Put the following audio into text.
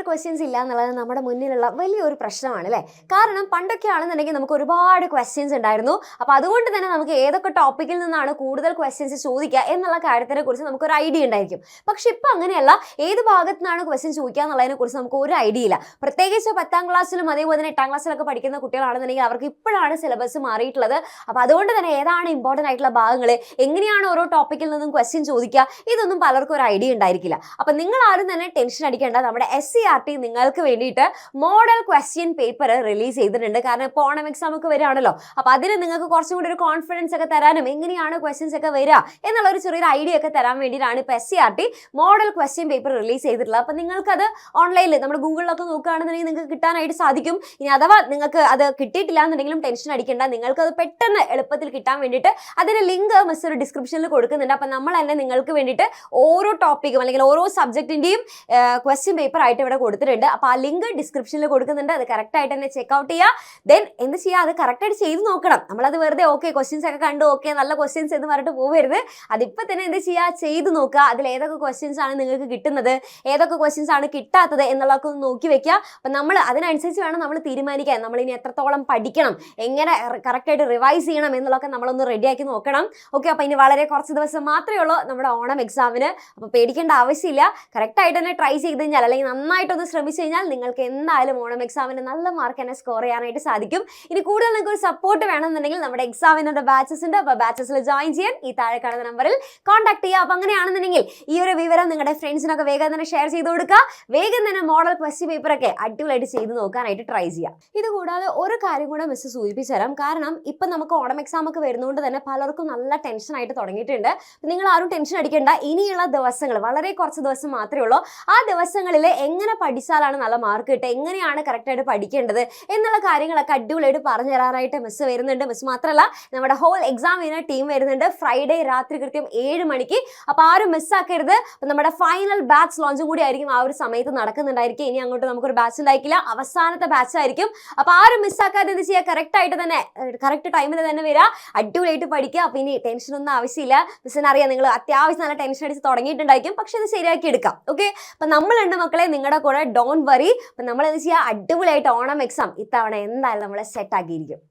Questions ഇല്ല എന്നുള്ളത് നമ്മുടെ മുന്നിലുള്ള വലിയൊരു പ്രശ്നമാണ് അല്ലേ? കാരണം പണ്ടൊക്കെ ആണെന്നുണ്ടെങ്കിൽ നമുക്ക് ഒരുപാട് ക്വസ്റ്റ്യൻസ് ഉണ്ടായിരുന്നു. അപ്പോൾ അതുകൊണ്ട് തന്നെ നമുക്ക് ഏതൊക്കെ ടോപ്പിക്കിൽ നിന്നാണ് കൂടുതൽ ക്വസ്റ്റ്യൻസ് ചോദിക്കുക എന്നുള്ള കാര്യത്തിനെ കുറിച്ച് നമുക്കൊരു ഐഡിയ ഉണ്ടായിരിക്കും. പക്ഷെ ഇപ്പം അങ്ങനെയല്ല, ഏത് ഭാഗത്തു നിന്നാണ് ക്വസ്റ്റ്യൻ ചോദിക്കുക എന്നുള്ളതിനെ കുറിച്ച് നമുക്ക് ഒരു ഐഡിയ ഇല്ല. പ്രത്യേകിച്ച് 10ാം ക്ലാസ്സിലും അതേപോലെ തന്നെ 8ാം ക്ലാസ്സിലൊക്കെ പഠിക്കുന്ന കുട്ടികളാണെന്നുണ്ടെങ്കിൽ അവർക്ക് ഇപ്പോഴാണ് സിലബസ് മാറിയിട്ടുള്ളത്. അപ്പോൾ അതുകൊണ്ട് തന്നെ ഏതാണ് ഇമ്പോർട്ടൻ്റ് ആയിട്ടുള്ള ഭാഗങ്ങൾ, എങ്ങനെയാണ് ഓരോ ടോപ്പിക്കിൽ നിന്നും ക്വസ്റ്റ്യൻ ചോദിക്കുക, ഇതൊന്നും പലർക്കും ഒരു ഐഡിയ ഉണ്ടായിരിക്കില്ല. അപ്പം നിങ്ങൾ ആരും തന്നെ ടെൻഷൻ അടിക്കേണ്ട. നമ്മുടെ SCRT നിങ്ങൾക്ക് വേണ്ടിയിട്ട് മോഡൽ ക്വസ്റ്റ്യൻ പേപ്പർ റിലീസ് ചെയ്തിട്ടുണ്ട്. കാരണം ഇപ്പോൾ ഓണം എക്സാം ഒക്കെ വരികയാണല്ലോ. അപ്പോൾ അതിന് നിങ്ങൾക്ക് കുറച്ചും കൂടി ഒരു കോൺഫിഡൻസ് ഒക്കെ തരാനും എങ്ങനെയാണ് ക്വസ്റ്റ്യൻസ് ഒക്കെ വരിക എന്നുള്ള ഒരു ചെറിയൊരു ഐഡിയ ഒക്കെ തരാൻ വേണ്ടിയിട്ടാണ് ഇപ്പോൾ SCRT model question paper release ചെയ്തിട്ടുള്ളത്. അപ്പോൾ നിങ്ങൾക്കത് ഓൺലൈനിൽ നമ്മുടെ ഗൂഗിളിലൊക്കെ നോക്കുകയാണെന്നുണ്ടെങ്കിൽ നിങ്ങൾക്ക് കിട്ടാനായിട്ട് സാധിക്കും. ഇനി അഥവാ നിങ്ങൾക്ക് അത് കിട്ടിയിട്ടില്ല എന്നുണ്ടെങ്കിലും ടെൻഷൻ അടിക്കേണ്ട. നിങ്ങൾക്കത് പെട്ടെന്ന് എളുപ്പത്തിൽ കിട്ടാൻ വേണ്ടിയിട്ട് അതിൻ്റെ ലിങ്ക് മിസ് ഒരു ഡിസ്ക്രിപ്ഷനിൽ കൊടുക്കുന്നുണ്ട്. അപ്പോൾ നമ്മൾ തന്നെ നിങ്ങൾക്ക് വേണ്ടിയിട്ട് ഓരോ ടോപ്പിക്കും അല്ലെങ്കിൽ ഓരോ സബ്ജക്റ്റിൻ്റെയും ക്വസ്റ്റ്യൻ പേപ്പർ ആയിട്ട് ഇവിടെ കൊടുത്തിട്ടുണ്ട്. അപ്പോൾ ആ ലിങ്ക് ഡിസ്ക്രിപ്ഷനിൽ കൊടുക്കുന്നുണ്ട്. അത് കറക്റ്റായിട്ട് തന്നെ ചെക്ക്ഔട്ട് ചെയ്യുക. ദെൻ എന്ത് ചെയ്യുക, അത് കറക്റ്റായിട്ട് ചെയ്ത് നോക്കണം. നമ്മളത് വെറുതെ ഓക്കെ ക്വസ്റ്റ്യൻസ് ഒക്കെ കണ്ടു, ഓക്കെ നല്ല ക്വസ്റ്റ്യൻസ് എന്ന് പറഞ്ഞിട്ട് പോകരുത്. അതിപ്പോൾ തന്നെ എന്ത് ചെയ്യുക, ചെയ്ത് നോക്കുക. അതിൽ ഏതൊക്കെ ക്വസ്റ്റ്യൻസ് ആണ് നിങ്ങൾക്ക് കിട്ടുന്നത്, ഏതൊക്കെ ക്വസ്റ്റ്യൻസ് ആണ് കിട്ടാത്തത് എന്നുള്ളതൊക്കെ ഒന്ന് നോക്കി വെക്കുക. അപ്പം നമ്മൾ അതിനനുസരിച്ച് വേണം നമ്മൾ തീരുമാനിക്കാൻ. നമ്മളിനി എത്രത്തോളം പഠിക്കണം, എങ്ങനെ കറക്റ്റായിട്ട് റിവൈസ് ചെയ്യണം എന്നുള്ളതൊക്കെ നമ്മളൊന്ന് റെഡിയാക്കി നോക്കണം. ഓക്കെ, അപ്പോൾ ഇനി വളരെ കുറച്ച് ദിവസം മാത്രമേ ഉള്ളൂ നമ്മുടെ ഓണം എക്സാമിന്. അപ്പോൾ പേടിക്കേണ്ട ആവശ്യമില്ല. കറക്റ്റായിട്ട് തന്നെ ട്രൈ ചെയ്ത് കഴിഞ്ഞാൽ അല്ലെങ്കിൽ നന്നായിട്ടൊന്ന് ശ്രമിച്ചു കഴിഞ്ഞാൽ നിങ്ങൾക്ക് എന്തായാലും ഓണം എക്സാമിന് നല്ല മാർക്ക് തന്നെ സ്കോർ ചെയ്യാനായിട്ട് സാധിക്കും. ഇനി കൂടുതൽ നിങ്ങൾക്ക് ഒരു സപ്പോർട്ട് വേണമെന്നുണ്ടെങ്കിൽ നമ്മുടെ എക്സാമിൻ്റെ ബാച്ചസ് ഉണ്ട്. അപ്പോൾ ബാച്ചസിൽ ജോയിൻ ചെയ്യാൻ ഈ താഴെ കാണുന്ന നമ്പറിൽ കോൺടാക്ട് ചെയ്യുക. അപ്പോൾ അങ്ങനെയാണെന്നുണ്ടെങ്കിൽ ഈ ഒരു വിവരം നിങ്ങളുടെ ഫ്രണ്ട്സിനൊക്കെ വേഗം തന്നെ ഷെയർ ചെയ്ത് കൊടുക്കുക. വേഗം തന്നെ മോഡൽ ക്വസ്റ്റ്യൻ പേപ്പറൊക്കെ അടിപൊളിയായിട്ട് ചെയ്ത് നോക്കാനായിട്ട് ട്രൈ ചെയ്യാം. ഇത് കൂടാതെ ഒരു കാര്യം കൂടെ മിസ് സൂചിപ്പിച്ചു തരാം. കാരണം ഇപ്പം നമുക്ക് ഓണം എക്സാം ഒക്കെ വരുന്നതുകൊണ്ട് തന്നെ പലർക്കും നല്ല ടെൻഷനായിട്ട് തുടങ്ങിയിട്ടുണ്ട്. നിങ്ങൾ ആരും ടെൻഷൻ അടിക്കേണ്ട. ഇനിയുള്ള ദിവസങ്ങൾ വളരെ കുറച്ച് ദിവസം മാത്രമേ ഉള്ളൂ. ആ ദിവസങ്ങളിൽ എങ്ങനെ പഠിച്ചാലാണ് നല്ല മാർക്ക് കിട്ടുക, എങ്ങനെയാണ് കറക്റ്റായിട്ട് പഠിക്കേണ്ടത് എന്നുള്ള കാര്യങ്ങളൊക്കെ അടിപൊളിയായിട്ട് പറഞ്ഞു തരാനായിട്ട് മിസ് വരുന്നുണ്ട്. മിസ് മാത്രമല്ല, നമ്മുടെ ഹോൾ എക്സാമിന് ടീം വരുന്നുണ്ട് ഫ്രൈഡേ രാത്രി കൃത്യം 7 മണിക്ക്. അപ്പോൾ ആരും മിസ്സാക്കരുത്. നമ്മുടെ ഫൈനൽ ബാച്ച് ലോഞ്ചും കൂടി ആയിരിക്കും ആ ഒരു സമയത്ത് നടക്കുന്നുണ്ടായിരിക്കും. ഇനി അങ്ങോട്ട് നമുക്കൊരു ബാച്ച് ഉണ്ടായിരിക്കില്ല, അവസാനത്തെ ബാച്ച് ആയിരിക്കും. അപ്പോൾ ആരും മിസ്സാക്കാതെ എന്ത് ചെയ്യുക, കറക്റ്റായിട്ട് തന്നെ കറക്റ്റ് ടൈമിൽ തന്നെ വരിക, അടിപൊളിയായിട്ട് പഠിക്കുക. അപ്പോൾ ഇനി ടെൻഷനൊന്നും ആവശ്യമില്ല. മിസ്സിന് അറിയാം നിങ്ങൾ അത്യാവശ്യം നല്ല ടെൻഷൻ അടിച്ച് തുടങ്ങിയിട്ടുണ്ടായിരിക്കും. പക്ഷെ അത് ശരിയാക്കി എടുക്കാം. ഓക്കെ, അപ്പം നമ്മളുണ്ട് മക്കളെ നിങ്ങളുടെ കൂടെ. Don't worry. അപ്പം നമ്മൾ എന്ത് ചെയ്യുക, അടിപൊളിയായിട്ട് ഓണം എക്സാം ഇത്തവണ എന്തായാലും നമ്മളെ സെറ്റ് ആക്കിയിരിക്കും.